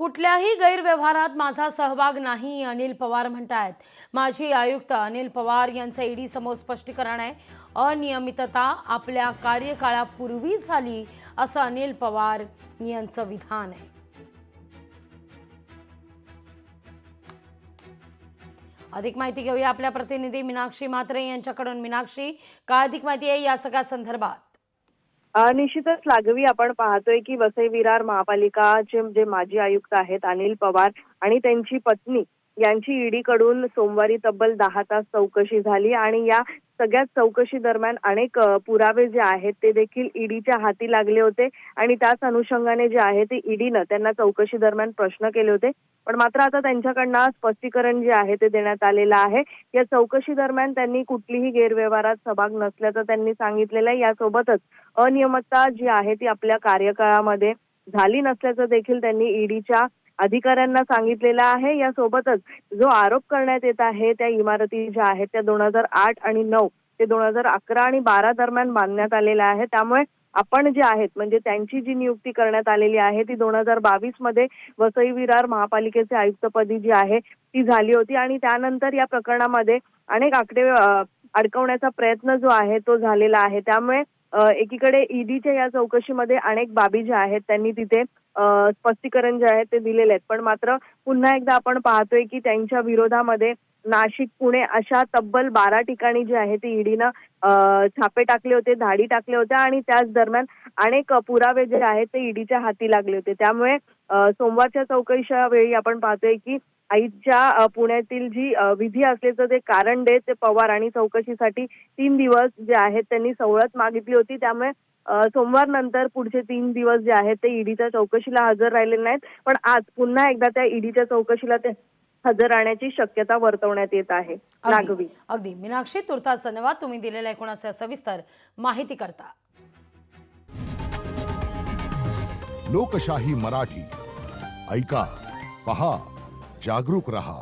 कुठल्याही गैरव्यवहारात माझा सहभाग नाही, अनिल पवार म्हणतायत। माजी आयुक्त अनिल पवार यांचं ईडी समोर स्पष्टीकरण आहे। अनियमितता आपल्या कार्यकाळापूर्वी झाली असं अनिल पवार यांचं विधान आहे। अधिक माहिती घेऊया आपल्या प्रतिनिधी मीनाक्षी म्हात्रे यांच्याकडून। मीनाक्षी, काय अधिक माहिती आहे या सगळ्या संदर्भात? निश्चितच लागवी आपण पाहतोय की वसई विरार महापालिकाचे जे माजी आयुक्त आहेत अनिल पवार आणि त्यांची पत्नी यांची ईडी कडून सोमवारी तब्बल 10 तास चौकशी झाली आणि या सगळ्या चौकशी दरम्यान अनेक पुरावे जे आहेत ते देखील ईडीच्या हाती लागले होते आणि त्याच अनुषंगाने जे आहे ते ईडीनं त्यांना चौकशी दरम्यान प्रश्न केले होते। पण मात्र आता त्यांच्याकडनं स्पष्टीकरण जे आहे ते देण्यात आलेलं आहे। या चौकशी दरम्यान त्यांनी कुठलीही गैरव्यवहारात सहभाग नसल्याचं त्यांनी सांगितलेलं आहे। यासोबतच अनियमितता जी आहे ती आपल्या कार्यकाळामध्ये झाली नसल्याचं देखील त्यांनी ईडीच्या अधिकाऱ्यांना सांगितलेलं आहे। यासोबतच जो आरोप करण्यात येत आहे त्या इमारती ज्या आहेत त्या 2008 आणि 9 ते 2011 आणि 12 दरम्यान बांधण्यात आलेल्या आहे। त्यामुळे आपण जे आहेत म्हणजे त्यांची जी नियुक्ती करण्यात आलेली आहे ती 2022 मध्ये वसई विरार महापालिकेचे आयुक्तपदी जी आहे ती झाली होती आणि त्यानंतर या प्रकरणामध्ये अनेक आकडे अडकवण्याचा प्रयत्न जो आहे तो झालेला आहे। त्यामुळे एकीकडे ईडीच्या या चौकशीमध्ये अनेक बाबी ज्या आहेत त्यांनी तिथे स्पष्टीकरण जे आहे ते दिलेले आहेत। पण मात्र पुन्हा एकदा आपण पाहतोय की त्यांच्या विरोधामध्ये नाशिक, पुणे अशा तब्बल 12 ठिकाणी जे आहे ते ईडीनं छापे टाकले होते, धाडी टाकल्या होत्या आणि त्याच दरम्यान अनेक पुरावे जे आहेत ते ईडीच्या हाती लागले होते। त्यामुळे सोमवारच्या चौकशीच्या वेळी आपण पाहतोय की आईच्या पुण्यातील जी विधी असल्याचं ते कारण देत ते पवार आणि चौकशीसाठी 3 दिवस जे आहेत त्यांनी सवलत मागितली होती। त्यामुळे सोमवार नंतर पुढचे 3 दिवस जे आहेत ते ईडीच्या चौकशीला हजर राहिलेले नाहीत। पण आज पुन्हा एकदा त्या ईडीच्या चौकशीला ते हजर राहण्याची शक्यता वर्तवण्यात येत आहे। लागवी अगदी मीनाक्षी, तुर्तास धन्यवाद तुम्ही दिलेल्या एकूण सविस्तर माहिती करता। लोकशाही मराठी ऐका, पहा, जागरूक रहा।